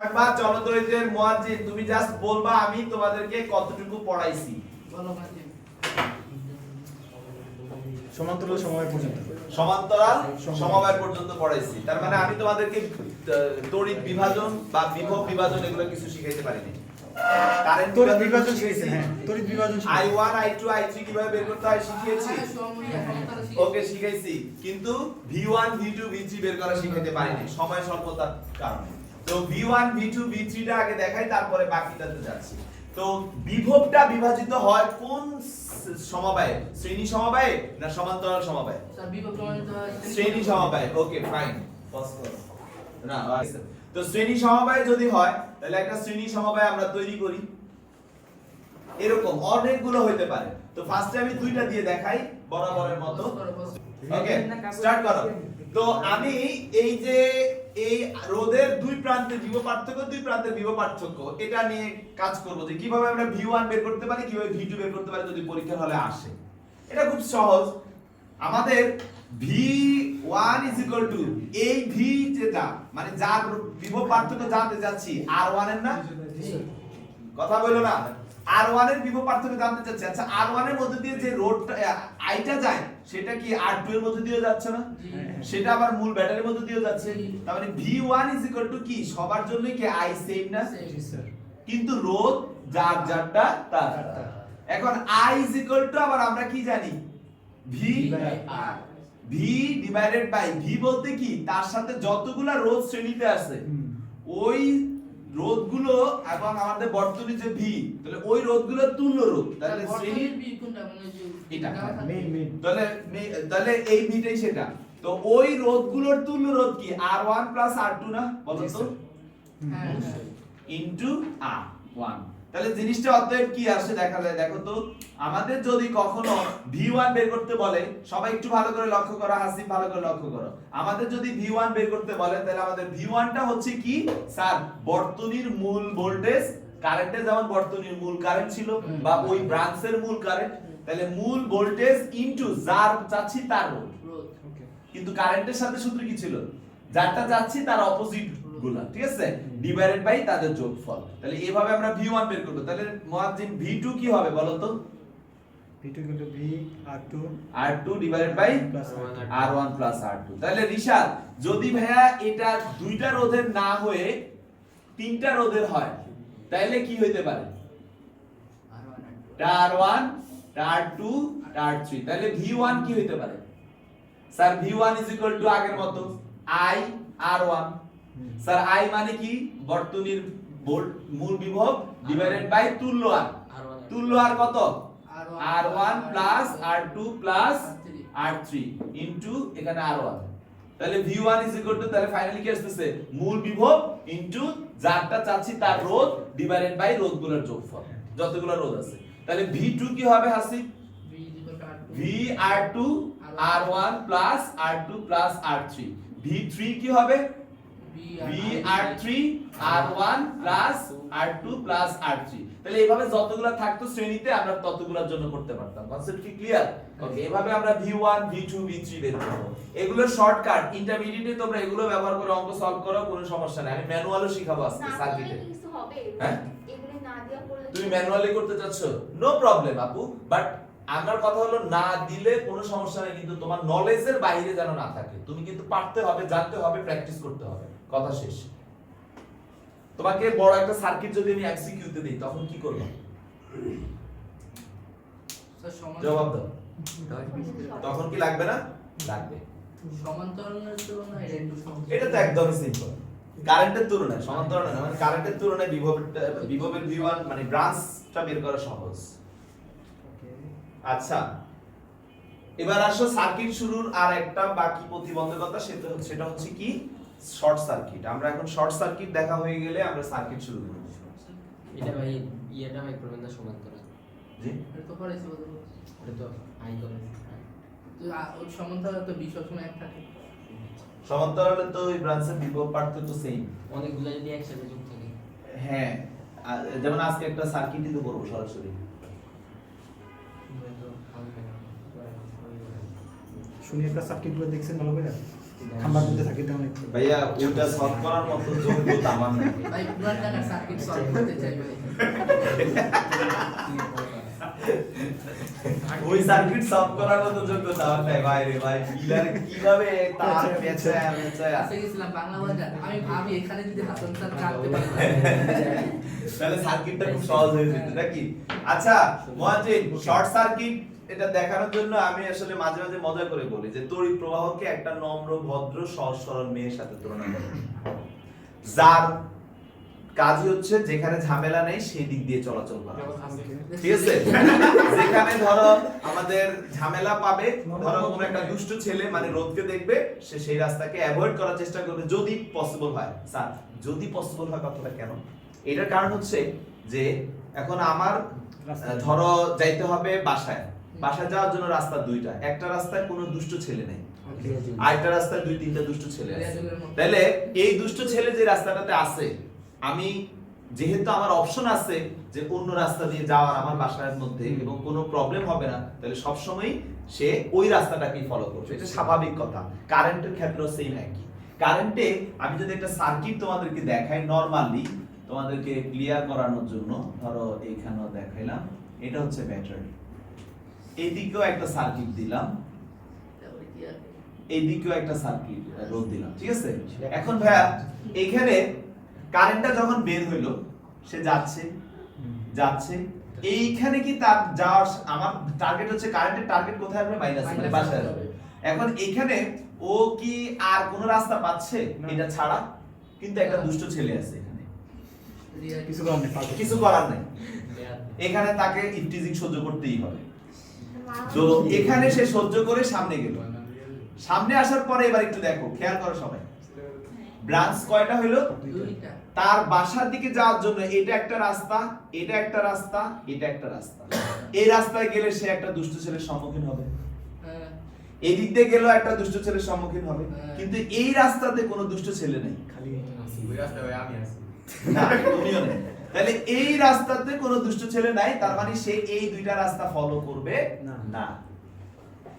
একবার চলতরিতের মুয়াজ্জিন তুমি জাস্ট বলবা আমি তোমাদেরকে কতটুকু পড়াইছি। বলো মুয়াজ্জিন। সমান্তরাল সমবায় পর্যন্ত সমান্তরাল সমবায় পর্যন্ত পড়াইছি। তার মানে আমি তোমাদেরকে তড়িৎ বিভাজন বা বিভব বিভাজন এগুলো কিছু শিখাইতে পারিনি। কারেন্ট তড়িৎ বিভাজন শিখিয়েছেন। হ্যাঁ, তড়িৎ বিভাজন I1 I2 I3 কিভাবে বের করতে হয় শিখিয়েছি। ওকে শিখাইছি, কিন্তু V1 V2 V3 বের করা শিখাইতে পারিনি সময় স্বল্পতার কারণে। তো V1 V2 V3 টা আগে দেখাই, তারপরে বাকিটাতে যাচ্ছি। তো বিভবটা বিভাজিত হয় কোন সমবায়ে? শ্রেণী সমবায়ে না সমান্তরাল সমবায়ে? স্যার বিভব প্রমাণিত হয় শ্রেণী সমবায়। ওকে ফাইন, পজ করো না। তো শ্রেণী সমবায় যদি হয় তাহলে একটা শ্রেণী সমবায় আমরা তৈরি করি, এরকম অনেকগুলো হইতে পারে। তো ফার্স্টে আমি দুইটা দিয়ে দেখাই বরাবরের মতো। ওকে স্টার্ট করো। তো আমি এই যে এই রোধের দুই প্রান্তের বিভব পার্থক্য, দুই প্রান্তের বিভব পার্থক্য, এটা নিয়ে কাজ করব যে কিভাবে আমরা V1 বের করতে পারি, কিভাবে V2 বের করতে পারি যদি পরীক্ষার হলে আসে। এটা খুব সহজ। আমাদের V1 এই V যেটা মানে যার বিভব পার্থক্য জানতে যাচ্ছি R1 এর না, কথা বলো না, R1 এর বিভব পার্থক্য জানতে চাচ্ছি। আচ্ছা R1 এর মধ্যে দিয়ে যে রোডটা আইটা যায় সেটা কি R2 এর মধ্যে দিয়ে যাচ্ছে না? সেটা আবার মূল ব্যাটারির মধ্যে দিয়ে যাচ্ছে। তার মানে V1 কি সবার জন্য কি I সেম না? কিন্তু রোধ যার যারটা তার। এখন I আবার আমরা কি জানি V ডিভাইডেড বাই V বলতে কি তার সাথে যতগুলা রোধ শ্রেণীতে আছে ওই রোধগুলো এবং আমাদের বর্তনী যে V, তাহলে ওই রোধগুলোর তুল্য রোধ। তাহলে শ্রেণীর V কোনটা মানে যে এটা মেইন তাহলে এই ভিটাই সেটা। তো ওই রোধগুলোর তুল্য রোধ কি R1 R2 না, বলো তো, হ্যাঁ ইনটু R1। তাহলে জিনিসটা অতএব কি আসে দেখা যায়। দেখো তো আমাদের যদি কখনো V1 বের করতে বলে, সবাই একটু ভালো করে লক্ষ্য করো, হাসিব ভালো করে লক্ষ্য করো। আমাদের যদি V1 বের করতে বলে তাহলে আমাদের V1 টা হচ্ছে কি স্যার বর্তনীর মূল ভোল্টেজ, কারেন্টে যেমন বর্তনীর মূল কারেন্ট ছিল বা ওই ব্রাঞ্চের মূল কারেন্ট, তাহলে মূল ভোল্টেজ ইনটু যার চাচ্ছি তার রোধ। কিন্তু কারেন্টের সাথে সূত্র কি ছিল? যারটা চাচ্ছি তার অপোজিট গুলা, ঠিক আছে, ডিভাইডেড বাই তাদের যোগফল। তাহলে এইভাবে আমরা V1 বের করব। তাহলে মুয়াজ্জিন V2 কি হবে বলো তো? V2 V R2 divided by R1 plus R2। তাহলে রিশাদ যদি ভাইয়া এটা দুইটা রোধের না হয়ে তিনটা রোধের হয় তাহলে কি হইতে পারে? R1 R2 R3। তাহলে V1 কি হইতে পারে স্যার? V1 আগের মতো I R1। স্যার I মানে কি বর্তনীর মূল বিভব ডিভাইডেড বাই তুল্য R। তুল্য R কত? R1 plus R2 plus R3 into এখানে R1। তাহলে V1 তাহলে ফাইনালি কি আসছে? মূল বিভব ইনটু যারটা চাচ্ছি তার রোধ ডিভাইডেড বাই রোধগুলোর যোগফল, যতগুলো রোধ আছে। তাহলে V2 কি হবে Hasib? V R2 R1 plus R2 plus R3। V3 কি হবে? V R3 R1 plus R2 plus R3। তাহলে এইভাবে যতগুলা থাকতো শ্রেণীতে আমরা ততগুলোর জন্য করতে পারতাম। কনসেপ্ট কি ক্লিয়ার? ওকে, এইভাবে আমরা V1 V2 V3 বের করব। এগুলোর শর্টকাট ইন্টারমিডিয়েটে তোমরা এগুলো ব্যবহার করে অঙ্ক সলভ করো, কোনো সমস্যা নাই। আমি ম্যানুয়ালও শিখাবো আজকে সার্কিটে। হ্যাঁ, এগুলো না দেওয়া পড়লে তুমি ম্যানুয়ালি করতে চাচ্ছ, নো প্রবলেম আপু, বাট আমার কথা হলো না দিলে কোনো সমস্যা নেই, কিন্তু তোমার নলেজের বাইরে যেন না থাকে। তুমি কিন্তু পারতে হবে, জানতে হবে, প্র্যাকটিস করতে হবে, কথা শেষ। তোমাকে বড় একটা সার্কিট যদি আমি এক্সিকিউট দিই তখন কি করবে? জবাব দাও। তখন কি লাগবে না? লাগবে। সমান্তরালের তুলনায় এটা একটু সহজ। এটা তো একদমই সিম্পল। কারেন্টের তুলনায় সমান্তরাল না, মানে কারেন্টের তুলনায় বিভবের V1 মানে ব্রাঞ্চটা বের করা সহজ। আচ্ছা, এবার আসো সার্কিট শুরুর আর একটা বাকি প্রতিবন্ধকতা, সেটা হচ্ছে কি শর্ট সার্কিট। আমরা এখন শর্ট সার্কিট দেখা হয়ে গেলে আমরা সার্কিট শুরু করব। এটা ভাই ইয়েটা ভাই করবেন না সমান্তরাল? জি, এটা তো পড়াইছি বলতে। এটা তো আই করে তো ওই সমান্তরাল তো বিষয় সময় এক থাকে। সমান্তরালে তো ওই ব্রাঞ্চের বিভব পার্থক্য সেম। অনেকগুলো যদি একসাথে যোগ থাকে। হ্যাঁ, যেমন আজকে একটা সার্কিটই তো করব সরাসরি। শুনি একটা সার্কিটগুলো দেখছেন ভালো করে? খাম্বার মধ্যে থাকে তেমন একটু ভাইয়া ওটা সলভ করার মতো যোগ্যতা আমার নাই। ভাই পুরান ঢাকার সার্কিট সলভ করতে চাই ভাই। ওই সার্কিট সলভ করার মতো যোগ্যতা আমার নাই ভাই রে ভাই। পিলার কিভাবে তার পেঁচায় কাছে গেছিলাম বাংলা বাজার, আমি ভাবি এখানে যদি হাসান স্যার কাটতে পারতাম। তাহলে সার্কিটটা খুব সহজ হয়ে যেত নাকি? আচ্ছা মুয়াজ্জিন, শর্ট সার্কিট এটা দেখানোর জন্য আমি আসলে মাঝে মাঝে মজা করে বলি যে তড়িৎ প্রবাহকে একটা নম্র ভদ্র সহজ সরল মেয়ের সাথে তুলনা করে, যার কাজই হচ্ছে যেখানে ঝামেলা নেই সেই দিক দিয়ে চলাচল করা। ঠিক আছে? যেখানে ধরো আমাদের ঝামেলা পাবে, ধরো কোনো একটা দুষ্ট ছেলে মানে রোদকে দেখবে, সে সেই রাস্তাকে অ্যাভয়েড করার চেষ্টা করবে যদি পসিবল হয়। স্যার যদি পসিবল হয় কথাটা কেন? এটার কারণ হচ্ছে যে এখন আমার ধরো যাইতে হবে বাসায়, বাসায় যাওয়ার জন্য রাস্তা দুইটা, একটা রাস্তায় কোনো দুষ্ট ছেলে নেই, আরেকটা রাস্তায় দুই তিনটা দুষ্ট ছেলে আছে। তাহলে এই দুষ্ট ছেলে যে রাস্তাটাতে আছে, আমি যেহেতু আমার অপশন আছে যে অন্য রাস্তা দিয়ে যাওয়ার আমার বাসার মধ্যে এবং কোনো প্রবলেম হবে না, তাহলে সব সময় সে ওই রাস্তাটাকেই ফলো করবে। এটা স্বাভাবিক কথা। কারেন্টের ক্ষেত্রেও সেম একই। কারেন্টে আমি যদি একটা সার্কিট তোমাদেরকে দেখাই নরমালি তোমাদেরকে ক্লিয়ার করানোর জন্য, ধরো এইখানেও দেখাইলাম, এটা হচ্ছে ব্যাটারি, এইদিকেও একটা সার্কিট দিলাম, এইদিকেও একটা সার্কিট রোধ দিলাম, ঠিক আছে? এখন ভাইয়া এখানে কারেন্টটা যখন বের হইলো, সে যাচ্ছে যাচ্ছে, এইখানে কি তার যাওয়ার আমার টার্গেট হচ্ছে, কারেন্টের টার্গেট কোথায় আসবে? মাইনাস, মানে বাসায় আসবে। এখন এখানে ও কি আর কোনো রাস্তা পাচ্ছে এটা ছাড়া? কিন্তু একটা দুষ্ট ছেলে আছে এখানে, কিছু করার নেই, কিছু করার নেই, এখানে তাকে ইফটিজিং সহ্য করতেই হবে। তো এখানে সে সহ্য করে সামনে গেল, সামনে আসার পরে এবার একটু দেখো, খেয়াল করো সবাই, ব্রাঞ্চ কয়টা হইলো? দুইটা। তার বাসার দিকে যাওয়ার জন্য এটা একটা রাস্তা, এটা একটা রাস্তা, এটা একটা রাস্তা। এই রাস্তায় গেলে সে একটা দুষ্ট ছেলের সম্মুখীন হবে, হ্যাঁ। এই দিক দিয়ে গেলেও একটা দুষ্ট ছেলের সম্মুখীন হবে, কিন্তু এই রাস্তাতে কোনো দুষ্ট ছেলে নেই। খালি ওই রাস্তায় ভাই আমি আছি। না, তুমিও নেই। তাহলে এই রাস্তাতে কোনো দুষ্ট ছেলে নাই, তার মানে সে এই দুইটা রাস্তা ফলো করবে না। না।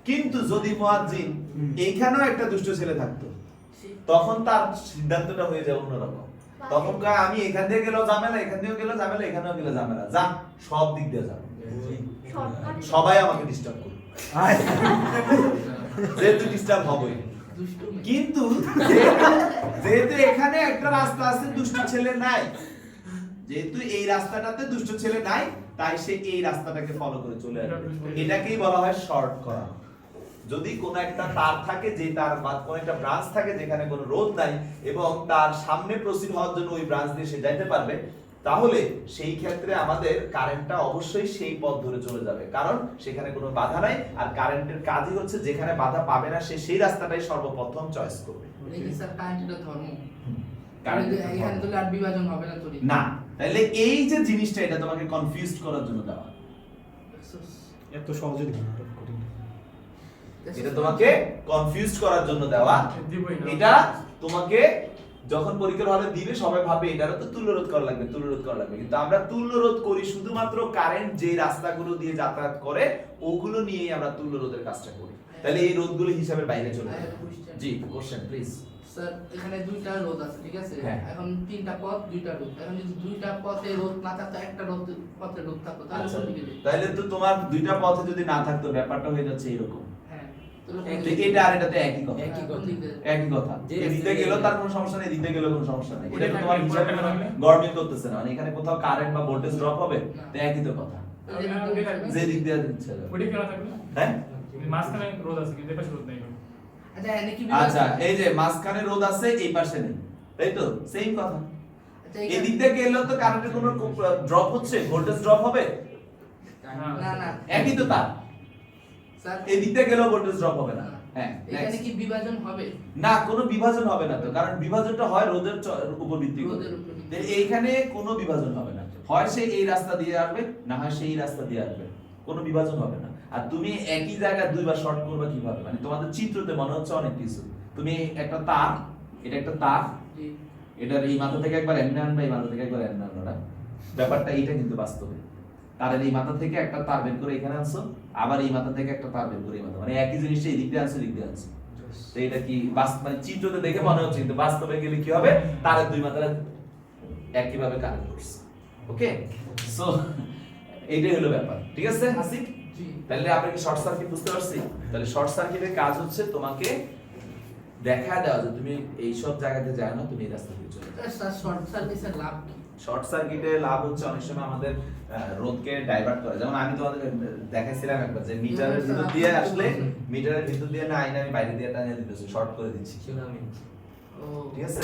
কিন্তু যদি মুয়াজ্জিন এইখানেও একটা দুষ্ট ছেলে থাকতো, তখন তার সিদ্ধান্তটা হয়ে যায় অন্যরকম। তখন কয় আমি এখান দিয়ে গেলেও ঝামেলা, এখান দিয়েও গেলেও ঝামেলা, এখানেও গেলে ঝামেলা, যা সব দিক দিয়ে যাবে, সবাই আমাকে ডিস্টার্ব করবে, যেহেতু ডিস্টার্ব হবেই। দুষ্টু মেয়ে। কিন্তু যেহেতু এখানে একটা রাস্তা আছে, দুষ্ট ছেলে নাই, যেহেতু এই রাস্তাটাতে দুষ্ট ছেলে নাই, তাই সে এই রাস্তাটাকে ফলো করে চলে আসবে। এটাকেই বলা হয় শর্ট করা। যদি কোনো একটা তার থাকে, যে তার বা কোনো একটা ব্রাঞ্চ থাকে যেখানে কোনো রোধ নাই এবং তার সামনে প্রসিড হওয়ার জন্য ওই ব্রাঞ্চ দিয়ে সে যাইতে পারবে, তাহলে সেই ক্ষেত্রে আমাদের কারেন্টটা অবশ্যই সেই পথ ধরে চলে যাবে, কারণ সেখানে কোনো বাধা নাই। আর কারেন্টের কাজই হচ্ছে যেখানে বাধা পাবে না সে সেই রাস্তাটাই সর্বপ্রথম চয়েস করবে। এই যে স্যার কারেন্টের ধর্ম। কারেন্টের এখানে তো আর বিভাজন হবে না তরি। না, তাহলে এই যে জিনিসটা, এটা তোমাকে কনফিউজড করার জন্য দেওয়া, এত সহজে দিবেন না, এটা কঠিন। এটা তোমাকে কনফিউজড করার জন্য দেওয়া। এটা তোমাকে যখন পরীক্ষার হলে দিবে সবাই ভাবে এটারও তো তুল্য রোধ করা লাগবে, তুল্য রোধ করা লাগবে, কিন্তু আমরা তুল্য রোধ করি শুধুমাত্র কারেন্ট যে রাস্তাগুলো দিয়ে যাতায়াত করে ওগুলো নিয়েই আমরা তুল্য রোধের কাজটা করি। তাহলে এই রোধগুলো হিসাবের বাইরে চলে যায়। জি, কোশ্চেন প্লিজ। স্যার এখানে দুইটা রোধ আছে, ঠিক আছে? হ্যাঁ। এখন তিনটা পথ, দুইটা রোধ। এখন যদি দুইটা পথে রোধ না থাকতো, একটা রোধ পথে রোধ থাকতো, তাহলে আচ্ছা, কোন দিকে যেত? তাহলে তো তোমার দুইটা পথে যদি না থাকতো ব্যাপারটা হয়ে যাচ্ছে এরকম। হ্যাঁ। তাহলে কোন তো দিকে এটা আর এটাতে একই কথা, যেত? কোন দিকে যেত? একই কথা। যে এদিকে রাস্তায় গেলেও গেলে- তার কোনো সমস্যা নেই, এদিকে গেলেও কোনো সমস্যা নেই। এটা তো ওটা তোমার থাকলে হিসাবে পরে থাকলে? গড়মিল করতেছে না, মানে এখানে কোথাও কারেন্ট বা ভোল্টেজ ড্রপ হবে, তো একই তো কথা, এই যে দুইটা যে দিক দিয়ে দিচ্ছে। ওটি কেন থাকবে? হ্যাঁ, মাঝখানে রোদ আছে কিন্তু এপাশে রোদ নেই। আচ্ছা এনে কি আচ্ছা, এই যে মাঝখানে রোদ আছে, এই পাশে নেই, তাই তো? সেম কথা। আচ্ছা, এই এখানে- দিক দিয়ে গেলেও তো কারেন্টের কোনো ড্রপ হচ্ছে, ভোল্টেজ ড্রপ হবে, না না একই তো তার। স্যার এই দিক দিয়ে গেলেও ভোল্টেজ ড্রপ হবে না। হ্যাঁ, এখানে next। কি বিভাজন হবে? না, কোনো বিভাজন হবে না তো, কারণ বিভাজনটা হয় রোদের উপর ভিত্তি করে। রোদের উপর ভিত্তি করে। এইখানে কোনো বিভাজন হবে না, হয় সে এই রাস্তা দিয়ে আসবে, না হয় সেই রাস্তা দিয়ে আসবে, কোনো বিভাজন হবে না। আর তুমি একই জায়গায় দুইবার শর্ট করবে কিভাবে? মানে তোমাদের চিত্রতে মনে হচ্ছে অনেক কিছু। তুমি একটা তার, এটা একটা তার, জি। এটার এই মাথা থেকে একবার এমনি আনবা, এই মাথা থেকে একবার এমনি আনবা, ব্যাপারটা এইটা কিন্তু বাস্তবে। তারের এই মাথা থেকে একটা তার বের করে এখানে আনছো, আবার এই মাথা থেকে একটা তার বের করে এই মাথা, মানে একই জিনিসটা এই দিক দিয়ে আনছো, এই দিক দিয়ে আনছো। তো এটা কি মানে চিত্রতে দেখে মনে হচ্ছে, কিন্তু বাস্তবে গেলে কি হবে, তারের দুই মাত্রা একই ভাবে কানেক্ট করছে। ওকে, সো এইটাই হলো ব্যাপার। ঠিক আছে হাসিক, জি তাহলে আমরা কি শর্ট সার্কিট বুঝতে পারছি? তাহলে শর্ট সার্কিটের কাজ হচ্ছে তোমাকে দেখা দেওয়া যে তুমি এই সব জায়গাতে যায় না, তুমি এই রাস্তা দিয়ে চলে যাও। স্যার শর্ট সার্ভিসের লাভ কি? শর্ট সার্কিটে লাভ হচ্ছে অনেক সময় আমাদের রোধকে ডাইভার্ট করে। যেমন আমি তোমাদের দেখাইছিলাম একবার যে মিটারের ভিতর দিয়ে আসলে মিটারের ভিতর দিয়ে না আইনা আমি বাইরে দিয়ে টানিয়ে দিতেছি, শর্ট করে দিচ্ছি। ও ঠিক আছে?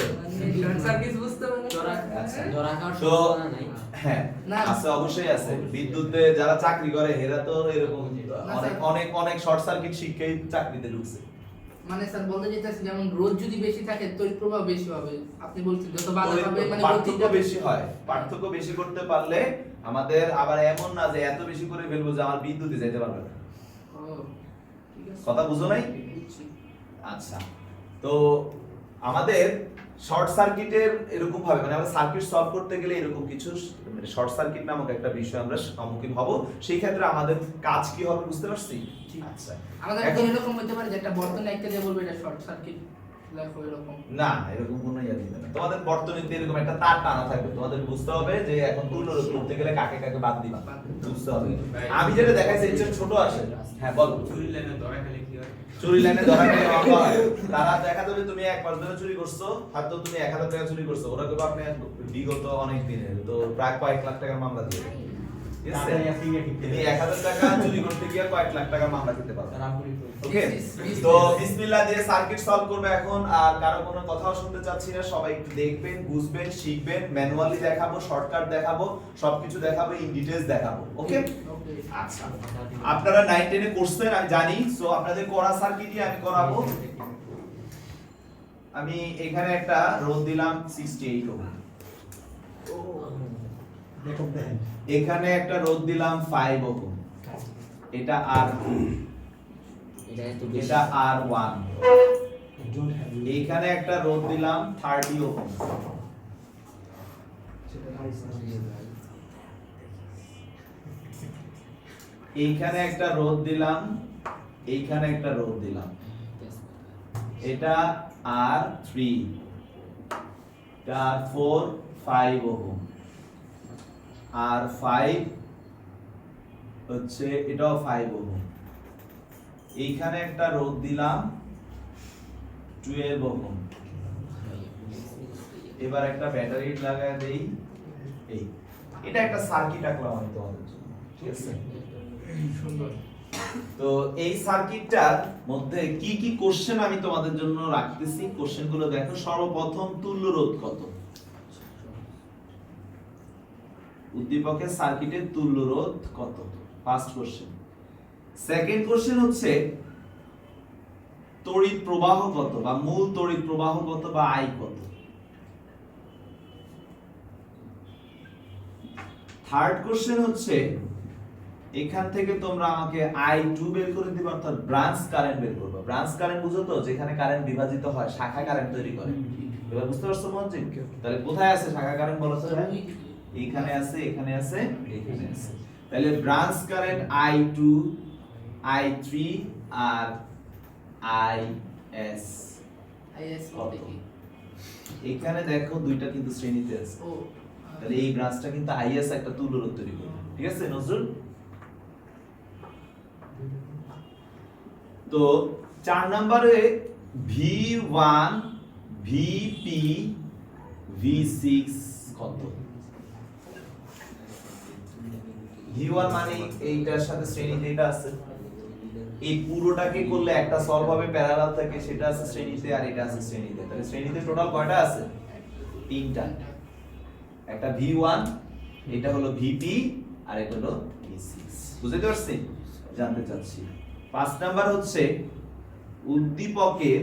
শর্ট সার্ভিস বুঝতে পারলে আচ্ছা। জোড়া খাওয়ার তো সম্ভাবনা নাই। হ্যাঁ না। আছে, অবশ্যই আছে। বিদ্যুতে যারা চাকরি করে এরা তো এরকম অনেক অনেক অনেক শর্ট সার্কিট শিক্ষাই চাকরিতে ঢুকছে। মানে স্যার বলতে যেতেছি যেমন রোদ যদি বেশি থাকে তড়িৎ প্রবাহ বেশি হবে। আপনি বলছেন যত বাধা হবে মানে পার্থক্য বেশি হয়। পার্থক্য বেশি করতে পারলে আমাদের আবার এমন না যে এত বেশি করে ফেলবো যে আমার বিদ্যুতে যেতে পারবে না। ও ঠিক আছে, কথা বুঝো নাই? বুঝছি। আচ্ছা, তো আমাদের শর্ট সার্কিটের এরকম ভাবে মানে আমরা সার্কিট সলভ করতে গেলে এরকম কিছু শর্ট সার্কিট নামক একটা বিষয় আমরা সম্মুখীন হব। সেই ক্ষেত্রে আমাদের কাজ কি হবে বুঝতে পারছি? আচ্ছা, আমাদের এখন- এরকম হতে পারে যে একটা বর্তনী একটা দিয়ে বলবে এটা শর্ট সার্কিট লাইফ এরকম। না এরকম কোনো ইয়া দিবে না। তোমাদের বর্তনীতে এরকম একটা তার টানা থাকবে, তোমাদের বুঝতে হবে যে এখন তুল্য রোধ করতে গেলে কাকে কাকে বাদ দিবা, বুঝতে হবে। আমি যেটা দেখাইছি এর চেয়ে ছোট আসে। হ্যাঁ বলো। চুরি লাইনে ধরা খেলে কি হয়? চুরি লাইনে ধরা খেলে অঙ্ক হয়। তারা দেখা যাবে তুমি 1 মাস ধরে চুরি করছো, হয়তো তুমি 1000 টাকা চুরি করছো, ওরা কিন্তু আপনি বিগত অনেক দিনের তো প্রায় কয়েক লাখ টাকার মামলা দিয়ে দেবে। ঠিক আছে? তুমি 1000 টাকা চুরি করতে গিয়ে কয়েক লাখ টাকার মামলা দিতে পারবে। ওকে, তো বিসমিল্লাহ দিয়ে সার্কিট সলভ করবে এখন। আর কারো কোনো কথাও শুনতে চাচ্ছি না, সবাই একটু দেখবেন, বুঝবেন, শিখবেন। ম্যানুয়ালি দেখাবো, শর্টকাট দেখাবো, সবকিছু দেখাবো, ইন ডিটেইলস দেখাবো। ওকে, ওকে আচ্ছা। আপনারা 9 10 এ করছেন আমি জানি, সো আপনাদের করা সার্কিটই আমি করাবো। আমি এখানে একটা রোধ দিলাম 68 ওহম, দেখো দেখেন এখানে একটা রোধ দিলাম 5 ওহম, এটা R2, এটা এত বেশি। এটা R1, একজন এইখানে একটা রোধ দিলাম 30 ওহম, সেটা ভাই এইখানে একটা রোধ দিলাম, এইখানে একটা রোধ দিলাম, এটা R3, এটা R4 5 ওহম, R5 হচ্ছে এটাও 5 ওহম, এইখানে একটা রোধ দিলাম 12 ওহম। এবার একটা ব্যাটারি লাগায় দেই, এই এটা একটা সার্কিট আঁকলাম আমি তোমাদের জন্য। ঠিক আছে, সুন্দর। তো এই সার্কিটটার মধ্যে কি কি কোশ্চেন আমি তোমাদের জন্য রাখতেছি, কোশ্চেনগুলো দেখো। সর্বপ্রথম তুল্য রোধ কত? উদ্দীপকের সার্কিটের তুল্য রোধ কত? First question. সেকেন্ড কোশ্চেন হচ্ছে তড়িৎ প্রবাহ কত বা মূল তড়িৎ প্রবাহ কত বা আই কত? থার্ড কোশ্চেন হচ্ছে এখান থেকে তোমরা আমাকে I2 বের করে দিবে, অর্থাৎ ব্রাঞ্চ কারেন্ট বের করবে। ব্রাঞ্চ কারেন্ট বুঝো তো, যেখানে কারেন্ট বিভাজিত হয়, শাখা কারেন্ট তৈরি করে। এবার বুঝতে পারছো মনোযোগ? তাহলে কোথায় আছে শাখা কারেন্ট বলো তো? এখানে আছে, এখানে আছে, এখানে আছে। তাহলে ব্রাঞ্চ কারেন্ট I2, I3 আর IS আইএস কত? কত কি? এখানে দেখো দুইটা কিন্তু শ্রেণীতে আছে। ও তাহলে এই ব্রাঞ্চটা কিন্তু IS একটা তুল্য রোধ তৈরি করবে। ঠিক আছে নজরুল? তো 4 নম্বরে V1 VP V6 কত? V1 মানে এইটার সাথে শ্রেণীতে এটা আছে, এই পুরোটাকে করলে একটা সলভ হবে প্যারালাল থেকে, সেটা আছে শ্রেণীতে আর এটা আছে শ্রেণীতে। তাহলে শ্রেণীতে টোটাল কয়টা আছে? 3টা। একটা V1, এটা হলো VP আর এটা হলো V6। বুঝতে পারছি? জানতে চাচ্ছি। 5 নাম্বার হচ্ছে উদ্দীপকের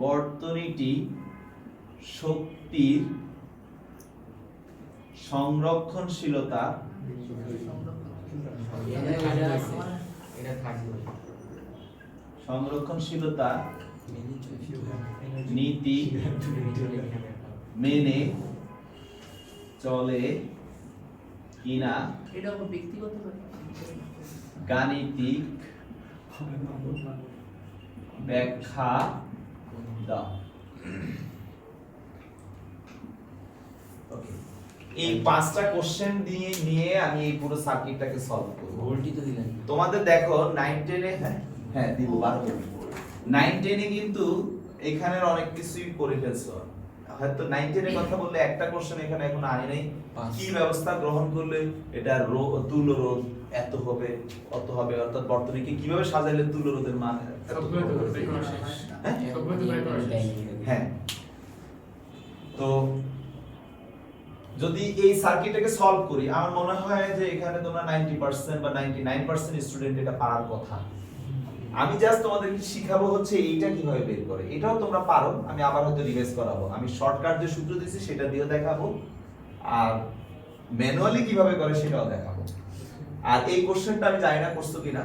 বর্তনীটি শক্তির সংরক্ষণশীলতা এটা থাকবে। সংরক্ষণশীলতা নীতি মেনে চলে কিনা এটা আমার ব্যক্তিগত ব্যাপার। গাণিতিক হবে মাহমুদ মাহমুদ ব্যাখ্যা দাও। ওকে, এই 5টা কোশ্চেন নিয়ে আমি এই পুরো সার্কিটটাকে সলভ করব। ভোল্টই তো দিলেন। তোমাদের দেখো 9 10 এ হ্যাঁ দিব 12 9 10 এ কিন্তু এখানের অনেক কিছুই করে ফেলছো। হয়তো 9 10 এর কথা বললে একটা কোশ্চেন এখানে এখন আনি নাই, কি ব্যবস্থা গ্রহণ করলে এটা তুল্য রোধ এত হবে অত হবে, অর্থাৎ বর্তনীকে কিভাবে সাজাইলে তুল্য রোধের মান এত সবগুলো তো হবে। বের করা শেষ। হ্যাঁ? সবগুলো তো বের করা শেষ। হ্যাঁ, তো যদি এই সার্কিটটাকে সলভ করি আমার মনে হয় যে এখানে তোমরা 90% বা 99% স্টুডেন্ট এটা পারার কথা। আমি জাস্ট তোমাদেরকে শিখাবো হচ্ছে এইটা কিভাবে বের করে, এটাও তোমরা পারো, আমি আবার হয়তো রিভাইজ করাবো। আমি শর্টকাট যে সূত্র দিয়েছি সেটা দিয়েও দেখাবো, আর ম্যানুয়ালি কিভাবে করে সেটাও দেখাবো। আর এই কোশ্চেনটা আমি জানি না করছো কিনা,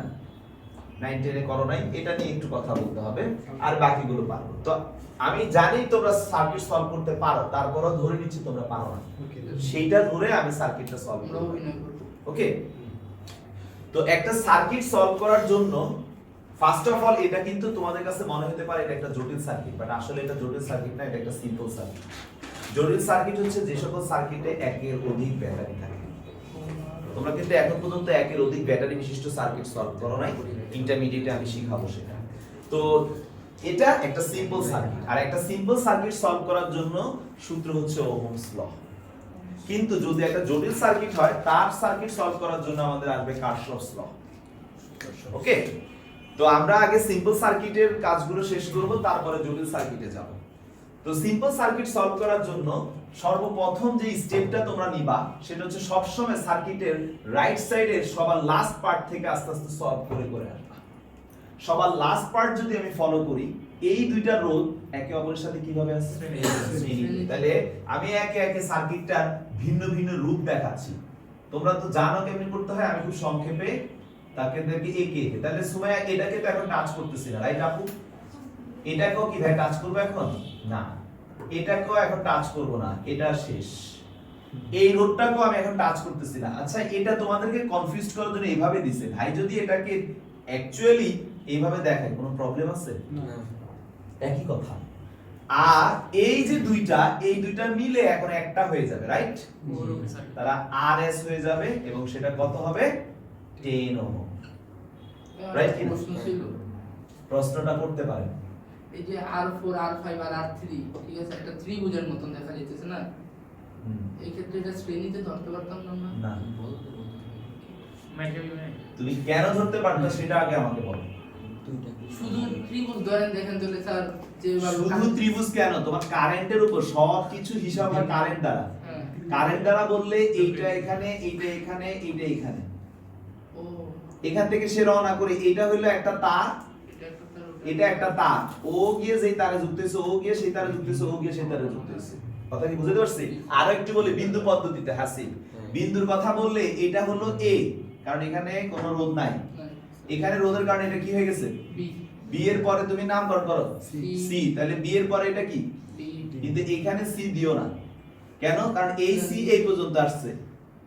9 10 এ করো নাই, এটা নিয়ে একটু কথা বলতে হবে, আর বাকিগুলো পারবো। তো আমি জানি তোমরা সার্কিট সলভ করতে পারো, তারপরও ধরে নিচ্ছি তোমরা পারো না, ওকে সেইটা ধরে আমি সার্কিটটা সলভ আমরা করব। অভিনয় করবো। ওকে, তো একটা সার্কিট সলভ করার জন্য ফার্স্ট অফ অল এটা কিন্তু তোমাদের কাছে মনে হতে পারে এটা একটা জটিল সার্কিট, বাট আসলে এটা জটিল সার্কিট না, এটা একটা সিম্পল সার্কিট। জটিল সার্কিট হচ্ছে যে সকল সার্কিটে একের অধিক ব্যাটারি থাকে। তোমরা কিন্তু এখন পর্যন্ত একের অধিক ব্যাটারি বিশিষ্ট সার্কিট সলভ করো নাই, ইন্টারমিডিয়েটে আমি শিখাবো সেটা। তো এটা একটা সিম্পল সার্কিট, আর একটা সিম্পল সার্কিট সলভ করার জন্য সূত্র হচ্ছে ওহমস ল। কিন্তু যদি একটা জটিল সার্কিট হয় তার সার্কিট সলভ করার জন্য আমাদের আসবে কার্শফস ল। ওকে, তো আমরা আগে সিম্পল সার্কিটের কাজগুলো শেষ করব, তারপরে জটিল সার্কিটে যাব। তো সিম্পল সার্কিট সলভ করার জন্য সর্বপ্রথম যে স্টেপটা তোমরা নিবা সেটা হচ্ছে সবসময় সার্কিটের রাইট সাইডের সবার লাস্ট পার্ট থেকে আস্তে আস্তে সলভ করে করে আসবা। সবার লাস্ট পার্ট যদি আমি ফলো করি, এই দুইটা রোধ একে অপরের সাথে কিভাবে আছে শ্রেণীতে। তাহলে আমি একে একে সার্কিটটার ভিন্ন ভিন্ন রূপ দেখাচ্ছি। তোমরা তো জানো কেমনে করতে হয়, আমি খুব সংক্ষেপে তাকে দেখি একে একে। তাহলে সুমাইয়া এটাকে তো এখন টাচ করতেছি না, রাইট আপু? এটাকেও কি ভাই টাচ করব এখন? না, এটাকেও এখন টাচ করব না, এটা শেষ। এই রোডটাকেও আমি এখন টাচ করতেছি না। আচ্ছা, এটা তোমাদেরকে কনফিউজ করার জন্য এইভাবে দিছে। ভাই যদি এটাকে অ্যাকচুয়ালি এইভাবে দেখায় কোনো প্রবলেম আছে? না। একই কথা। আর এই যে দুইটা, এই দুইটা মিলে এখন একটা হয়ে যাবে, রাইট? ওরকম সার্কিট। তারা আরএস হয়ে যাবে এবং সেটা কত হবে? 10 ওহম। Right কি না? প্রশ্ন ছিল প্রশ্নটা করতে পারেন। এই যে R4 R5 আর R3, ঠিক আছে, একটা ত্রিভুজের মতন দেখা যাইতেছে না, এই ক্ষেত্রে এটা শ্রেণীতে ধরতে পারতাম না আমরা? না, বলতে মাইকে বিমে। তুমি কেন ধরতে পারবে সেটা আগে আমাকে বলো। দুইটা শুধু ত্রিভুজ ধরেন, দেখেন তাহলে স্যার যে শুধু ত্রিভুজ কেন, তোমার কারেন্টের উপর সবকিছু হিসাব হয় কারেন্ট দ্বারা। হ্যাঁ। কারেন্ট দ্বারা বললে এইটা এখানে, এইটা এখানে, এইটা এখানে, ও এখান থেকে সে রওনা করে এইটা হলো একটা তার, এটা একটা তার, এটা একটা তার, ও গিয়ে যেই তারে যুক্ত হয়েছে, ও গিয়ে সেই তারে যুক্ত হয়েছে, ও গিয়ে সেই তারে যুক্ত হয়েছে। কথা কি বুঝতে পারছি? আরো একটু বলি বিন্দু পদ্ধতিতে হাসি। বিন্দুর কথা বললে এটা হলো এ, কারণ এখানে কোনো রোধ নাই। না, এখানে রোধের কারণে এটা কি হয়ে গেছে? বি বি এর পরে তুমি নামকরণ করো সি সি, তাহলে বি এর পরে এটা কি? ডি কিন্তু এখানে সি দিও না, কেন? কারণ এই সি এই পর্যন্ত আসছে,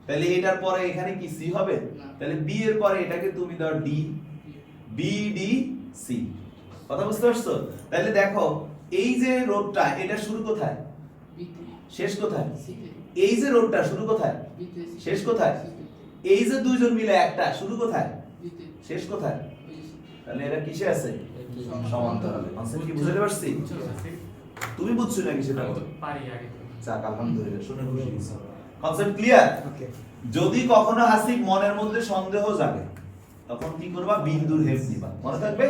তাহলে এটার পরে এখানে কি সি হবে? না। তাহলে বি এর পরে এটাকে তুমি দাও ডি, বি ডি সি। কথা বুঝতে পারছো? তাহলে দেখো এই যে রোডটা, এটা শুরু কোথায় বিতে শেষ কোথায়? সিতে এই যে রোডটা শুরু কোথায় বিতে শেষ কোথায়? এই যে দুইজন মিলে একটা শুরু কোথায় বিতে শেষ কোথায়? তাহলে এরা কিসে আছে? সমান্তরালে। কনসেপ্ট কি বুঝতে পারছি? তুমি বুঝছো নাকি সেটা? আমি তো পারি আগে তো। যাক আলহামদুলিল্লাহ, শুনে খুশি হয়েছি। Concept clear? ওকে যদি কখনো হাসিব মনের মধ্যে সন্দেহ জাগে, তখন কি করবা? বিন্দুর হেল্প নিবা। মনে থাকবে,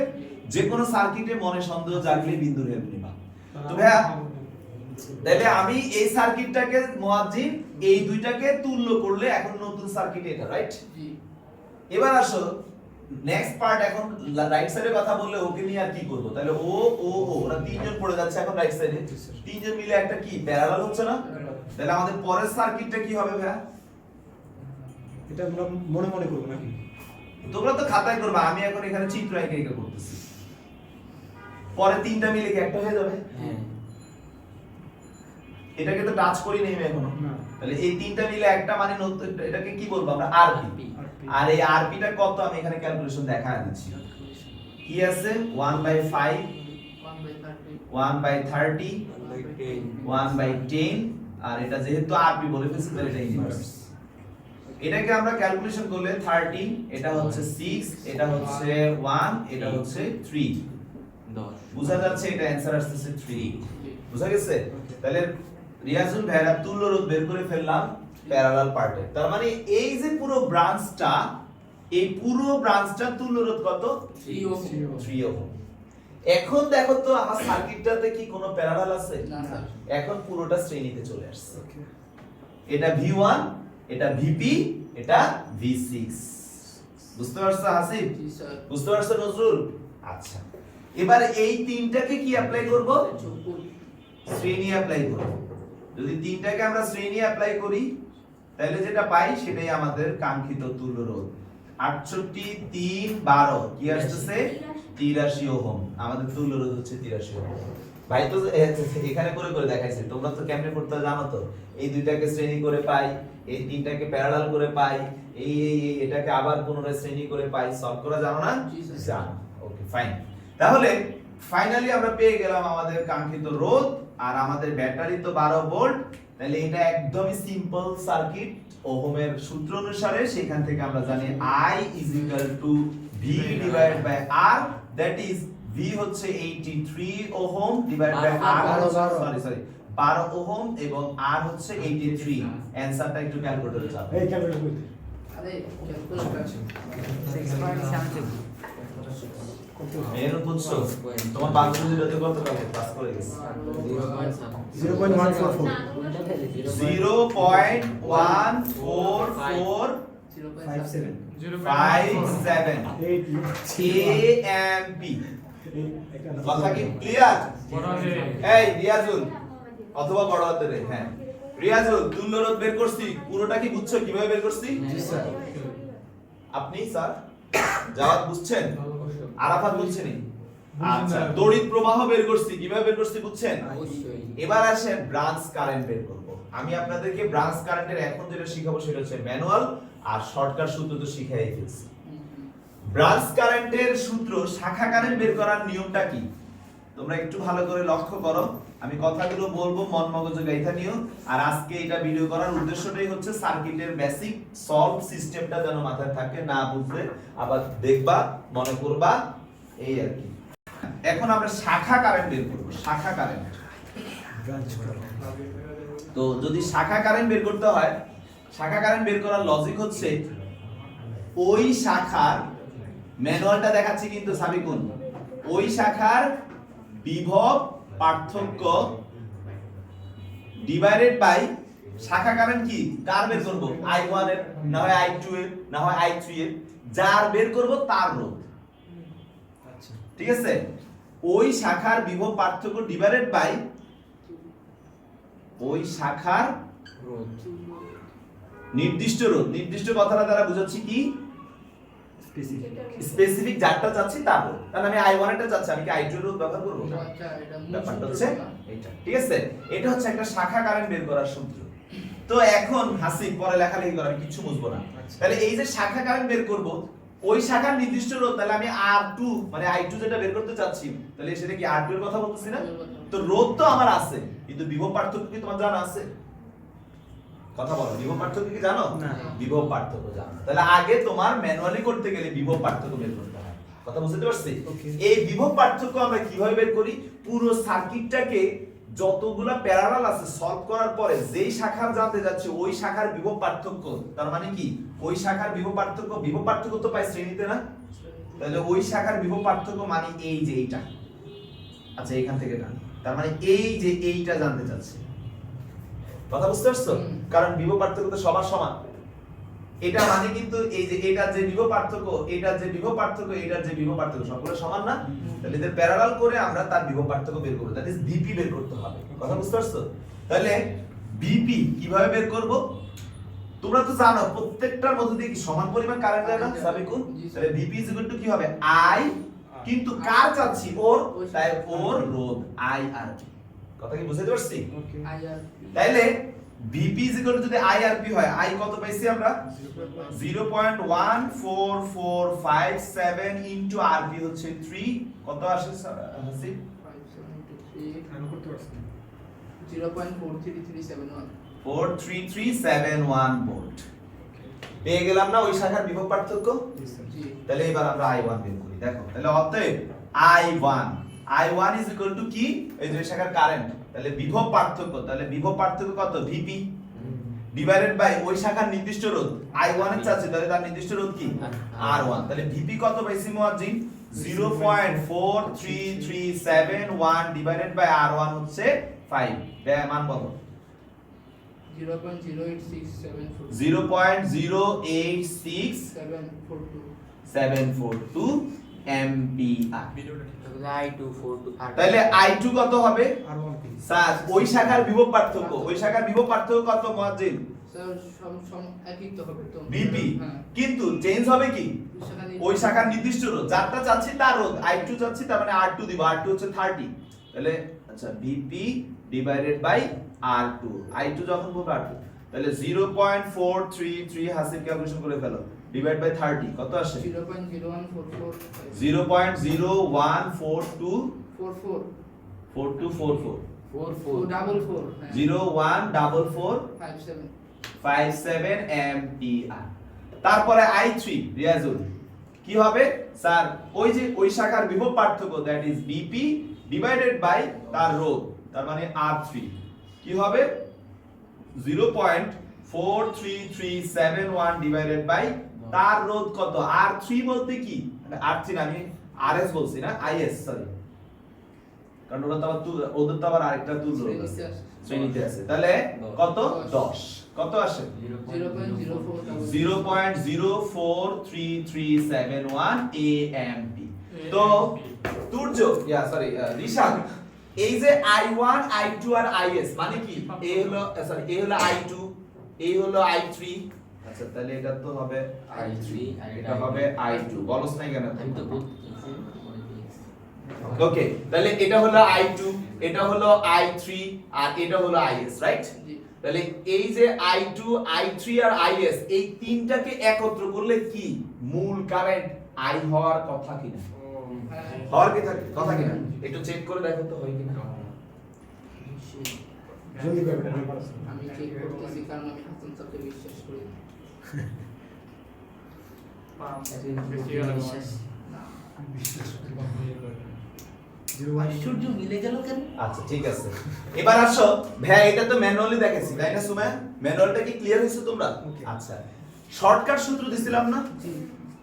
যে কোনো সার্কিটে মনে সন্দেহ জাগলে বিন্দুর হেল্প নিবা। তো ভাইয়া, তাহলে আমি এই সার্কিটটাকে মুয়াজ্জিন এই দুইটাকে তুল্য করলে এখন নতুন সার্কিট এটা, রাইট? জি এবার আসো নেক্সট পার্ট। এখন রাইট সাইডে কথা বললে ওকে নিয়ে আর কি করব? তাহলে ও ও ও ওরা তিনজন পড়ে যাচ্ছে এখন রাইট সাইডে, তিনজন মিলে একটা কি প্যারালাল হচ্ছে না? তাহলে আমাদের পরের সার্কিটটা কি হবে ভাইয়া? এটা আমরা মনে মনে করবো নাকি? তোমরা তো খাতায় করবে, আমি এখন এখানে চিত্র এঁকে এঁকে করতেছি। পরে তিনটা মিলে কি একটা হয়ে যাবে? হ্যাঁ এটাকে তো টাচ করি নাই আমি এখনো। না। তাহলে এই তিনটা মিলে একটা মানে নতুন, এটাকে কি বলবো আমরা? আরপি। আর এই আরপিটা কত আমি এখানে ক্যালকুলেশন দেখায় দিচ্ছি। কি আছে 1/5, 1/30, 1/10, আর এটা যেহেতু আরপি বলে ফেলছি তাহলে এটা ইনভার্স। এটাকে আমরা ক্যালকুলেশন করলে 30, এটা হচ্ছে 6, এটা হচ্ছে 1, এটা হচ্ছে 3। 10 বুঝা যাচ্ছে এটা অ্যানসার আসছে 3। বুঝা গেছে? তাহলে রিয়াজুল ভাইরা তুল্য রোধ বের করে ফেললাম প্যারালাল পার্টে। তার মানে এই যে পুরো ব্রাঞ্চটা, এই পুরো ব্রাঞ্চটা তুল্য রোধ কত? 3 ওহম। এখন দেখো তো আমার সার্কিটটাতে কি কোনো প্যারালাল আছে? না স্যার। এখন পুরোটা শ্রেণীতে চলে আসছে। ওকে। এটা V1, এটা VP, এটা V6। বুঝতে পারছো হাসিব? জি স্যার। বুঝতে পারছো নজরুল? আচ্ছা, এবার এই তিনটাকে কি অ্যাপ্লাই করব? শ্রেণী অ্যাপ্লাই করব। যদি তিনটাকে আমরা শ্রেণী অ্যাপ্লাই করি তাহলে যেটা পাই সেটাই আমাদের কাঙ্ক্ষিত তুল্য রোধ। 68, 3, 12 কি আসছে? 83 ওহম। আমাদের তুল্য রোধ হচ্ছে 83 ওহম। ভাই তো এখানে করে করে দেখাইছে, তোমরা তো কেমনে করতে জানো তো। এই দুইটাকে শ্রেণী করে পাই, এই তিনটাকে প্যারালাল করে পাই, এই এটাকে আবার পুনরায় শ্রেণী করে পাই। সলভ করা জানো না? জি স্যার। জানো। Okay fine. তাহলে ফাইনালি আমরা পেয়ে গেলাম আমাদের কাঙ্ক্ষিত রোধ, আর আমাদের ব্যাটারি তো 12 ভোল্ট। তাহলে এটা একদমই সিম্পল সার্কিট। ওহমের সূত্র অনুসারে সেখান থেকে আমরা জানি I V divided by R, that is V হচ্ছে 83 ohm divided by R, sorry 12 ohm এবং R হচ্ছে 83। অ্যানসারটা একটু ক্যালকুলেটরে চাপ। এই ক্যালকুলেট করতে। আরে ক্যালকুলেটর 6.7 এর বুঝছো? তোমার বান্ধবী যেটা কত টাকা পাস করে গেছে? 0.144 0.144 57 57 8 AMP। কথা কি ক্লিয়ার? এই রিয়াজুল অথবা বড় হাতের হ্যাঁ রিয়াজুল তুল্য রোধ বের করছি, পুরোটা কি বুঝছো কিভাবে বের করছি? জি স্যার। আপনি স্যার জাওয়াত বুঝছেন? আরাফাত বুঝছেন? আচ্ছা, তড়িৎ প্রবাহ বের করছি, কিভাবে বের করছি বুঝছেন? অবশ্যই। এবার আসেন ব্রাঞ্চ কারেন্ট বের করব। আমি আপনাদেরকে ব্রাঞ্চ কারেন্টের এখন যেটা শিখাবো সেটা হচ্ছে ম্যানুয়াল, আর শর্টকাট সূত্র তো শিখাই ফেলছি। ব্রাঞ্চ কারেন্টের সূত্র, শাখা কারেন্ট বের করার নিয়মটা কি তোমরা একটু ভালো করে লক্ষ্য করো। আমি কথাগুলো বলবো, মন মগজে গাইথা নিও। আর আজকে এটা ভিডিও করার উদ্দেশ্যটাই হচ্ছে সার্কিটের বেসিক সলভ সিস্টেমটা যেন মাথায় থাকে, না বুঝলে আবার দেখবা মনে করবা, এই আর কি। এখন আমরা শাখা কারেন্ট বের করব। শাখা কারেন্ট, ব্রাঞ্চ করো। তো যদি শাখা কারেন্ট বের করতে হয়, শাখা কারেন্ট বের করার লজিক হচ্ছে ওই শাখার, ম্যানুয়ালটা দেখাচ্ছি কিন্তু সাবিকুন, ওই শাখার বিভব পার্থক্য ডিভাইডেড বাই শাখা কারেন্ট কি কার বের করব? I1 এর, না হয় I2 এর, না হয় I3 এর, যার বের করব তার রোধ। আচ্ছা। ঠিক আছে? ওই শাখার বিভব পার্থক্য ডিভাইডেড বাই ওই শাখার রোধ। নির্দিষ্ট রোধ। নির্দিষ্ট কথাটা দ্বারা বুঝাচ্ছি কি? স্পেসিফিক। স্পেসিফিক যারটা চাচ্ছি তার রোধ। কারণ আমি I1 এরটা চাচ্ছি, আমি কি I2 এর রোধ ব্যবহার করব? আচ্ছা, এটা মূল ব্যাপারটা সূত্র হচ্ছে না। এইটা। ঠিক আছে? এটা হচ্ছে একটা শাখা কারেন্ট বের করার সূত্র। তো এখন হাসিব পরে লেখালেখি করা, আমি কিছু বুঝবো না। তাহলে এই যে শাখা কারেন্ট বের করব, ওই শাখার নির্দিষ্ট রোধ, তাহলে আমি R2 মানে I2 যেটা বের করতে চাচ্ছি, তাহলে সেটা কি R2 এর কথা বলতেছি না? তো রোধ তো আমার আছে, কিন্তু বিভব পার্থক্য কি তোমার জানা আছে? কথা বলো, বিভব পার্থক্য কি জানো? না। বিভব পার্থক্য জানো। তাহলে আগে তোমার ম্যানুয়ালি করতে গেলে বিভব পার্থক্য বের করতে হয়। কথা বুঝতে পারছি? Okay. এই বিভব পার্থক্য আমরা কিভাবে বের করি? পুরো সার্কিটটাকে যতগুলা প্যারালাল আছে সলভ করার পরে যেই শাখার জানতে যাচ্ছে ওই শাখার বিভব পার্থক্য, তার মানে কি ওই শাখার বিভব পার্থক্য তো পাই শ্রেণীতে না? তাহলে ওই শাখার বিভব পার্থক্য মানে এই যে এইটা, আচ্ছা এখান থেকে না, তার মানে এই যে এইটা জানতে চাচ্ছে। কথা বুঝতে পারছো? কারণ বিভব পার্থক্য তো সবার সমান। এটা মানে কিন্তু এই যে এটার যে বিভব পার্থক্য, এটার যে বিভব পার্থক্য, এটার যে বিভব পার্থক্য সবগুলো সমান না? তাহলে এদের প্যারালাল করে আমরা তার বিভব পার্থক্য বের করব, দ্যাট ইজ ভিপি বের করতে হবে। কথা বুঝতে পারছো? তাহলে ভিপি কিভাবে বের করব? তোমরা তো জানো প্রত্যেকটার মধ্যে দিয়ে কি সমান পরিমাণ কারেন্ট যায় না সাবিকুন? তাহলে ভিপি ইজ ইকুয়াল টু কি হবে? I, কিন্তু কার চাচ্ছি? ওর, তাই ওর রোধ I আর কথা কি বুঝতে পারছি? ওকে IR তাইলে VP যদি IRP হয়, I কত পাইছি আমরা? 0.14457 ইনটু RP হচ্ছে 3, কত আসে হাসিব? 573 আমি করতে পারছি না। 0.43371 43371 ভোল্ট পেয়ে গেলাম না ওই শাখার বিভব পার্থক্য? জি স্যার। জি তাহলে এবার আমরা I1 বের করি। দেখো তাহলে অতএব I1 is equal to কি? এই যে শাখার কারেন্ট, তাহলে বিভব পার্থক্য, তাহলে বিভব পার্থক্য কত? VP ডিভাইডেড বাই ওই শাখার নির্দিষ্ট রোধ I1 এর চাচ্ছে, তাহলে তার নির্দিষ্ট রোধ কি? R1। তাহলে VP কত পাইছি মুয়াজ্জিন? 0.43371 ডিভাইডেড বাই R1 হচ্ছে 5। দেখ মান বলো। 0.086742 0.086742 742 অ্যাম্পিয়ার। তাহলে I2 4 2 তাহলে I2 কত হবে? আর 1 কি? স্যার ওই শাখার বিভব পার্থক্য, ওই শাখার বিভব পার্থক্য কত মুয়াজ্জিন? স্যার সম একই তো হবে তো VP হ্যাঁ কিন্তু চেঞ্জ হবে কি? ওই শাখার নির্দিষ্ট রোধ, যারটা চাচ্ছি তার রোধ I2 চাচ্ছি, তার মানে R2 দিব, R2 হচ্ছে 30। তাহলে আচ্ছা VP divided by R2, I2 যখন বলবো R2, তাহলে 0.433 হাসিব ক্যালকুলেশন করে ফেলো, ডিভাইড বাই 30 কত আসে? 0.0144 0.0142 44 4244 444 0144 57 57 অ্যাম্পিয়ার। তারপরে I3 রিয়াজুল কি হবে স্যার? ওই যে ওই শাখার বিভব পার্থক্য, that is BP divided by তার রোধ, তার মানে R3 কি হবে? 0.43371 ডিভাইডেড বাই তার রোধ কত? R3 বলতে কি? R3 না, আমি RS বলছি না, IS সরি, কারণ ওরা তো আবার ওদের তো আবার আরেকটা তুল্য রোধ আছে, শ্রেণীতে আছে। তাহলে কত? 10 কত আসে? 0.043371 AMP। তো তুর্য সরি ঋষাদ, এই যে I1 I2 আর IS মানে কি? এ হলো সরি এ হলো I2, এই হলো I3। আচ্ছা তাহলে এটা তো হবে I3, এটা হবে I2, বলছ নাই কেন? আমি তো বলছি ওকে, তাহলে এটা হলো I2, এটা হলো I3 আর এটা হলো IS, রাইট? জি তাহলে এই যে I2 I3 আর IS এই তিনটাকে একত্র করলে কি মূল কারেন্ট I হওয়ার কথা কিনা? হওয়ার কি থাকে কথা কিনা? একটু চেক করে দেখো তো হয় কিনা। জলদি করবেন, আমি পারছি না। আমি চেক করতেছি কারণ আমি হাসান স্যারকে বিশ্বাস করি বিশ্বাস না আমি বিশ্বাস করি না। 01 আশ্চর্য মিলে গেল কেন আচ্ছা ঠিক আছে, এবার আসো ভাই, এটা তো ম্যানুয়ালি দেখেছি তাই না সুমা? ম্যানুয়ালটা কি ক্লিয়ার হয়েছে তোমরা? Okay. আচ্ছা শর্টকাট সূত্র দিছিলাম না? জি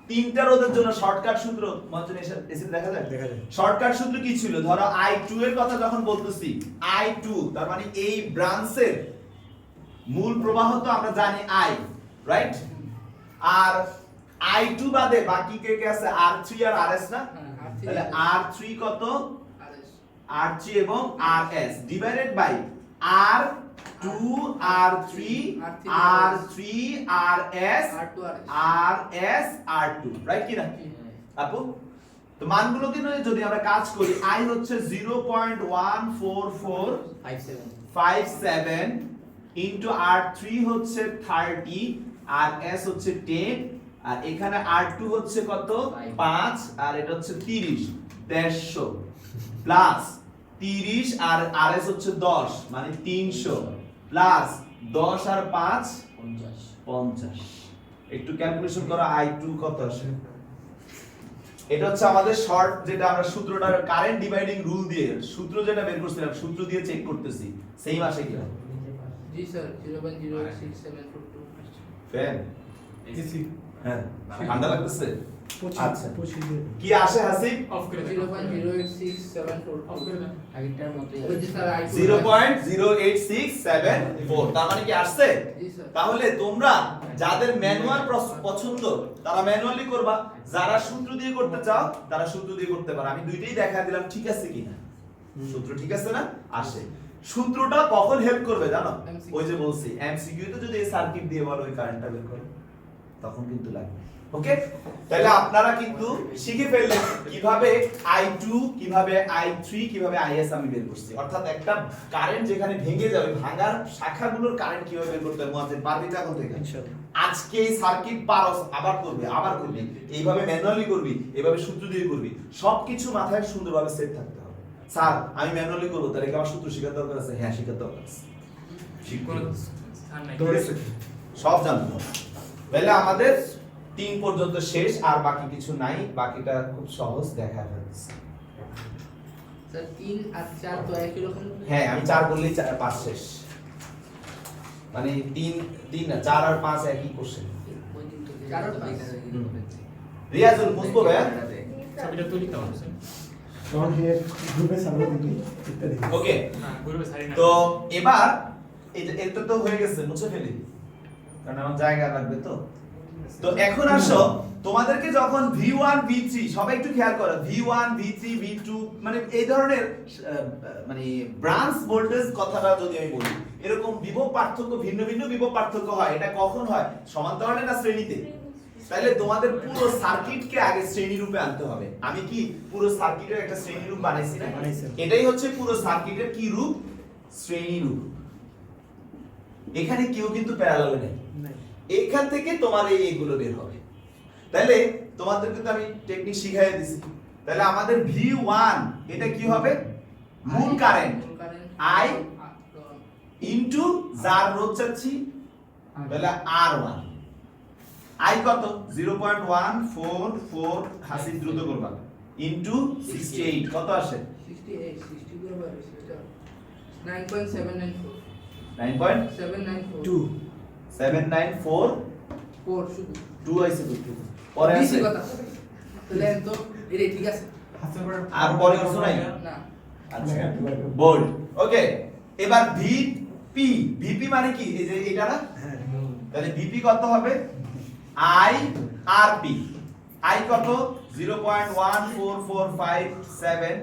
তিনটা রোধের জন্য শর্টকাট সূত্র মঞ্চনে এসে দেখা যায়। দেখা যায়। শর্টকাট সূত্র কি ছিল? ধরো I2 এর কথা যখন বলতেছি, I2 তার মানে এই ব্রাঞ্চের মূল প্রবাহ তো আমরা জানি I, রাইট? আর I2 বাদে বাকি কে কে আছে? R3 আর RS না? হ্যাঁ R3 তাহলে R3 কত? RS R3 এবং RS divided by R2 R3 R3 RS R2 RS R2, right কি না আপু? তো মানগুলো কি যদি আমরা কাজ করি, I হচ্ছে 0.14457 ইনটু R3 হচ্ছে 30 আর S হচ্ছে 10 আর এখানে R2 হচ্ছে কত? 5 আর এটা হচ্ছে 30, 150 প্লাস 30 আর RS হচ্ছে 10 মানে 300 প্লাস 10 আর 5 50। একটু ক্যালকুলেশন করো I2 কত আসে? এটা হচ্ছে আমাদের শর্ট, যেটা আমরা সূত্রটা কারেন্ট ডিভাইডিং রুল দিয়ে সূত্র যেটা বের করছিলাম, সূত্র দিয়ে চেক করতেছি সেম আসে কিনা। জি স্যার 0.086742 ফ্যান এসি হ্যাঁ ঠান্ডা লাগতেছে? 25 আচ্ছা 25 দিয়ে কি আসে হাসিব? অফ করে দেন 0.086742 অফ করে দেন আগেরটার মতোই ওই যে স্যার I2 0.0867 তার মানে কি আসছে? জি স্যার তাহলে তোমরা যাদের ম্যানুয়াল পছন্দ তারা ম্যানুয়ালি করবা, যারা সূত্র দিয়ে করতে চাও তারা সূত্র দিয়ে করতে পারো। আমি দুইটাই দেখা দিলাম, ঠিক আছে কিনা? সূত্র ঠিক আছে না? আসে। সূত্রটা কখন হেল্প করবে জানো? MCQ ওই যে বলছি এমসিকিউ তে যদি এই সার্কিট দিয়ে বলো ওই কারেন্টটা বের করো তখন কিন্তু লাগবে। ওকে, তাহলে আপনারা কিন্তু শিখে ফেললেন কিভাবে I2 কিভাবে I3 কিভাবে IS আমি বের করছি, অর্থাৎ একটা কারেন্ট যেখানে ভেঙে যাবে ভাঙার শাখাগুলোর কারেন্ট কিভাবে বের করতে হয় মুয়াজ্জিন পারবি তো এখন থেকে ইনশাআল্লাহ। আজকে এই সার্কিট পারস আবার করবি এইভাবে ম্যানুয়ালি করবি, এইভাবে সূত্র দিয়ে করবি, সবকিছু মাথায় সুন্দরভাবে সেট থাকতে হবে। স্যার আমি ম্যানুয়ালি করব, তাহলে কি আমার সূত্র শেখার দরকার আছে? হ্যাঁ শেখার দরকার আছে, কোনো স্থান নাই। সব জানতে হবে। তাহলে আমাদের 3 পর্যন্ত শেষ, আর বাকি কিছু নাই, বাকিটা খুব সহজ দেখা যাচ্ছে। স্যার 3 আর 4 তো একই রকম। হ্যাঁ আমি 4 বললেই 5 শেষ, মানে 3 না 4 আর 5 একই কোশ্চেন। 4 আর 5 রিয়াজুল বুঝবো ভাইয়া? ছবিটা তুলি তো আছে। কারণ এর গ্রুপে সার্ভার দিবি ইত্যাদি। ওকে, না গ্রুপে সারি না। তো এবার এই যে এটা তো হয়ে গেছে, মুছে ফেলি কারণ আমার জায়গা লাগবে তো। তো এখন আসো, তোমাদেরকে যখন V1 V3 সবাই একটু খেয়াল করো, V1 V3 V2 মানে এই ধরনের মানে ব্রাঞ্চ ভোল্টেজ কথাটা যদি আমি বলি, এরকম বিভব পার্থক্য ভিন্ন ভিন্ন বিভব পার্থক্য হয়, এটা কখন হয়? সমান্তরালে না শ্রেণীতে? তাহলে তোমাদের পুরো সার্কিটকে আগে শ্রেণী রূপে আনতে হবে। আমি কি পুরো সার্কিটের একটা শ্রেণী রূপ বানাইছি না? বানাইছেন। এটাই হচ্ছে পুরো সার্কিটের কি রূপ? শ্রেণী রূপ। এখানে কেউ কিন্তু প্যারালালে নেই, নাই। এখান থেকে তোমার এইগুলো বের হবে। তাহলে তোমাদেরকে তো আমি টেকনিক শিখাই দিছি। তাহলে আমাদের V1 এটা কি হবে? মূল কারেন্ট I ইনটু যার রোধ চাচ্ছি, তাহলে R1। I কত? 0.144 হাসি দ্রুত করবা ইনটু 68 কত আসে? 68 62 এর বাইরে সেটা 9.794 9.794 2 4 শুধু 2 আইছে তো পরে বেশি আছে কথা তাহলে তো এটা ঠিক আছে আর পরে কিছু নাই। না আচ্ছা বোল্ড। ওকে, এবার ভিপি মানে কি? এই যে এটা না, হ্যাঁ তাহলে ভিপি কত হবে? I RP I কত? 0.14457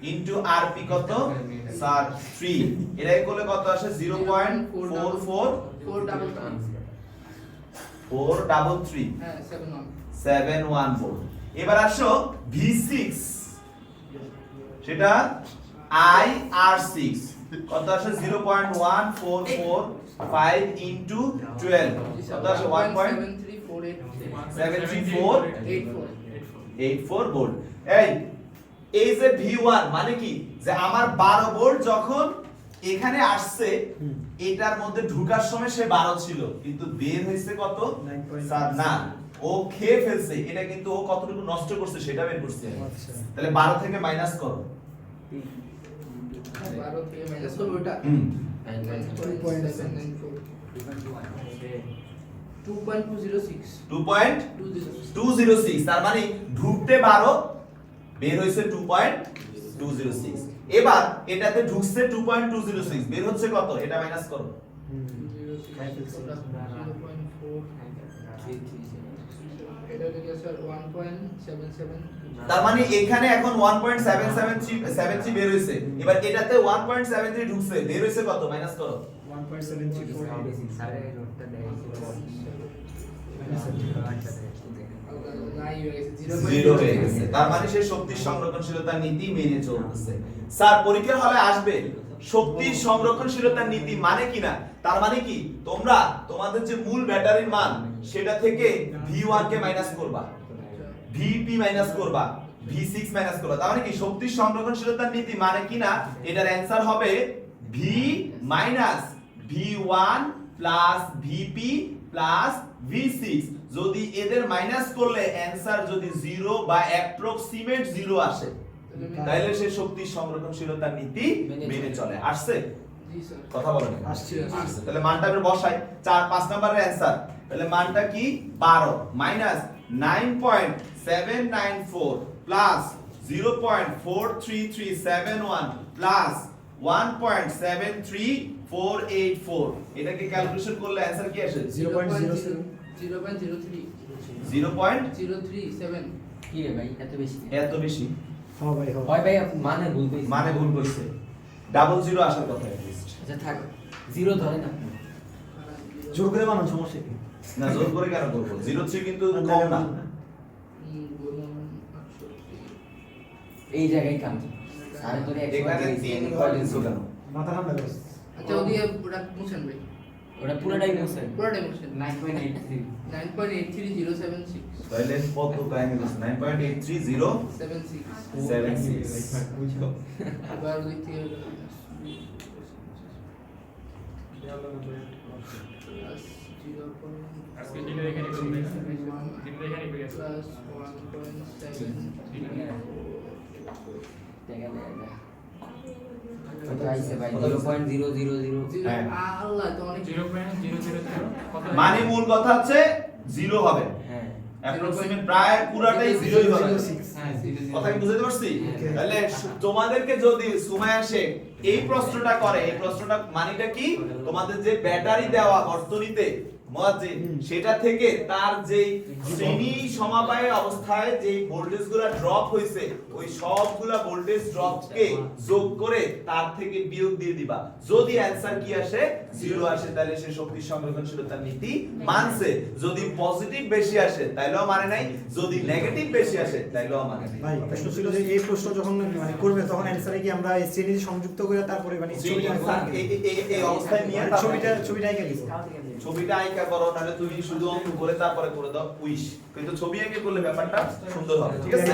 ইনটু RP কত? স্যার 3 এটাই করলে কত আসে? 0.44 433 হ্যাঁ 71 71 ভোল্ট। এবার আসো V6, সেটা IR6 কত আসে? 0.1445 ইনটু 12 কত আসে? 1.73484 ভোল্ট। এই যে V1 মানে কি? যে আমার 12 ভোল্ট যখন এখানে আসছে, এটার মধ্যে ঢুকার সময় সে 12 ছিল, কিন্তু বের হয়েছে কত? 9.7 স্যার না, ও খেয়ে ফেলছে, এটা কিন্তু ও কতটুকু নষ্ট করছে সেটা বের করছে। আচ্ছা। তাহলে 12 থেকে মাইনাস করো। 12 থেকে মাইনাস করব ওটা 2.206 2.206 তার মানে ঢুকতে 12, বের হইছে 2.206। এবার এটাতে ঢুকছে 2.206, বের হচ্ছে কত? এটা মাইনাস করো। এটা থেকে স্যার 1.77 তার মানে এখানে এখন 1.773 বের হইছে, এবার এটাতে 1.73 ঢুকছে, বের হইছে কত? মাইনাস করো। 0 হয়ে গেছে। তার মানে সে শক্তির সংরক্ষণশীলতার নীতি মেনে চলতেছে। স্যার পরীক্ষার হলে আসবে শক্তির সংরক্ষণশীলতার নীতি মানে কি না? তার মানে কি? তোমরা তোমাদের যে মূল ব্যাটারির মান সেটা থেকে V1 কে মাইনাস করবা, VP মাইনাস করবা, V6 মাইনাস করবা। তার মানে কি শক্তির সংরক্ষণশীলতার নীতি মানে কি না? এটার অ্যানসার হবে V minus V1 plus VP plus V6। যদি এদের মাইনাস করলে অ্যানসার যদি 0 বা অ্যাপ্রক্সিমেট 0 আসে, তাহলে সে শক্তির সংরক্ষণশীলতার নীতি মেনে চলে। আসছে? জি স্যার কথা বলেন। আসছে। আসছে। তাহলে মানটা আমি বসাই 4 5 নম্বরের অ্যানসার। তাহলে মানটা কি? 12 মাইনাস 9.794 প্লাস 0.43371 প্লাস 1.73484। এটাকে ক্যালকুলেশন করলে অ্যানসার কি আসে? 0.07 0.03 0.037। কি রে ভাই এত বেশি? এত বেশি হ্যাঁ ভাই হ্যাঁ হয় ভাই মানে ভুল কইছি। মানে ভুল করছে, ডাবল জিরো আসার কথা। আচ্ছা থাক, জিরো ধরেন আপনি। জোর করে বানান, সমস্যা কি? না জোর করে কেন করব 03 কিন্তু কম না বলুন এই জায়গায় কাম সাড়ে তোরে এখানে 3 ঘর দিছো কেন মাথা ঠান্ডা করো। আচ্ছা ওদিকে ওটা মুছেন ভাই ওটা পুরোটাই মোছেন পুরোটাই মুছেন 9.83 9.83076 তাহলে কত কাহিনী বলছ 9.830 76 76 এবার ওদিক থেকে প্লাস 0. আজকে দিনে এখানে করে দিন দিনে এখানে করে আছে প্লাস 1.7 দেখা যায় কত আইছে ভাই 0.000 হ্যাঁ। আল্লাহ তো অনেক 0.000 কত মানে মূল কথা হচ্ছে 0 হবে হ্যাঁ অ্যাপ্রক্সিমেট প্রায় পুরাটাই 0ই হবে হ্যাঁ কথা কি বুঝতে পারছি Okay. তাহলে তোমাদেরকে যদি সুমাইয়া শেখ এই প্রশ্নটা করে এই প্রশ্নটা মানেটা কি তোমাদের যে ব্যাটারি দেওয়া বর্তনীতে মুয়াজ্জিন সেটা থেকে তার যে শ্রেণী সমবায় অবস্থায় যে ভোল্টেজগুলো ড্রপ হইছে ওই সবগুলা ভোল্টেজ ড্রপকে যোগ করে তার থেকে বিয়োগ দিয়ে দিবা যদি অ্যানসার কি আসে 0 আসে তাহলে সে শক্তি সংরক্ষণশীলতার নীতি মানছে যদি পজিটিভ বেশি আসে তাইলেও মানে নাই যদি নেগেটিভ বেশি আসে তাইলেও মানে নাই ভাই প্রশ্ন ছিল যে এই প্রশ্ন যখন মানে করবে তখন অ্যানসারে কি আমরা এই শ্রেণী সংযুক্ত করে তারপরে মানে ছবিটা এই অবস্থায় নিয়ে ছবিটা এঁকে দিব। ছবিটা আঁকা করো নাহলে তুমি শুধু অঙ্ক করে তারপরে করে দাও উইশ কিন্তু ছবি এঁকে করলে ব্যাপারটা সুন্দর হবে ঠিক আছে